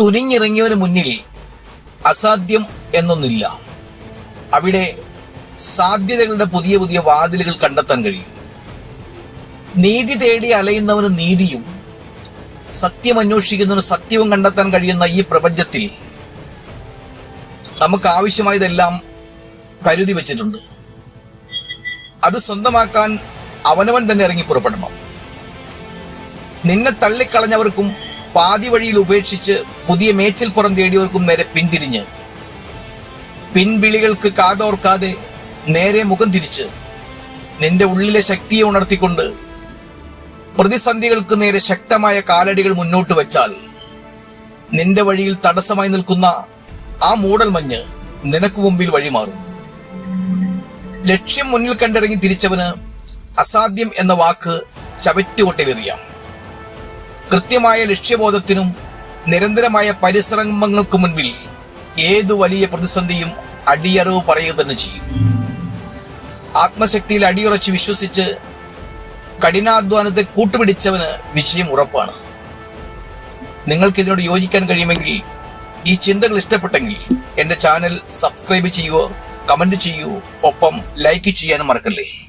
തുനിഞ്ഞിറങ്ങിയവന് മുന്നിൽ അസാധ്യം എന്നൊന്നില്ല. അവിടെ സാധ്യതകളുടെ പുതിയ പുതിയ വാതിലുകൾ കണ്ടെത്താൻ കഴിയും. നീതി തേടി അലയുന്നവന് നീതിയും സത്യം അന്വേഷിക്കുന്നവന് സത്യവും കണ്ടെത്താൻ കഴിയുന്ന ഈ പ്രപഞ്ചത്തിൽ നമുക്ക് ആവശ്യമായതെല്ലാം കരുതി വെച്ചിട്ടുണ്ട്. അത് സ്വന്തമാക്കാൻ അവനവൻ തന്നെ ഇറങ്ങി പുറപ്പെടണം. നിന്നെ തള്ളിക്കളഞ്ഞവർക്കും പാതി വഴിയിൽ ഉപേക്ഷിച്ച് പുതിയ മേച്ചിൽപ്പുറം തേടിയവർക്കും നേരെ പിന്തിരിഞ്ഞ് പിൻവിളികൾക്ക് കാതോർക്കാതെ നേരെ മുഖം തിരിച്ച് നിന്റെ ഉള്ളിലെ ശക്തിയെ ഉണർത്തിക്കൊണ്ട് പ്രതിസന്ധികൾക്ക് നേരെ ശക്തമായ കാലടികൾ മുന്നോട്ട് വെച്ചാൽ നിന്റെ വഴിയിൽ തടസ്സമായി നിൽക്കുന്ന ആ മൂടൽമഞ്ഞ് നിനക്ക് മുമ്പിൽ വഴിമാറും. ലക്ഷ്യം മുന്നിൽ കണ്ടിറങ്ങി തിരിച്ചവന് അസാധ്യം എന്ന വാക്ക് ചവറ്റുകൊട്ടയിലെറിയാം. കൃത്യമായ ലക്ഷ്യബോധത്തിനും നിരന്തരമായ പരിശ്രമങ്ങൾക്ക് മുൻപിൽ ഏതു വലിയ പ്രതിസന്ധിയും അടിയറവ് പറയുക തന്നെ ചെയ്യും. ആത്മശക്തിയിൽ അടിയുറച്ച് വിശ്വസിച്ച് കഠിനാധ്വാനത്തെ കൂട്ടുപിടിച്ചവന് വിജയം ഉറപ്പാണ്. നിങ്ങൾക്കിതിനോട് യോജിക്കാൻ കഴിയുമെങ്കിൽ, ഈ ചിന്തകൾ ഇഷ്ടപ്പെട്ടെങ്കിൽ എന്റെ ചാനൽ സബ്സ്ക്രൈബ് ചെയ്യുക, കമന്റ് ചെയ്യൂ, ഒപ്പം ലൈക്ക് ചെയ്യാനും മറക്കല്ലേ.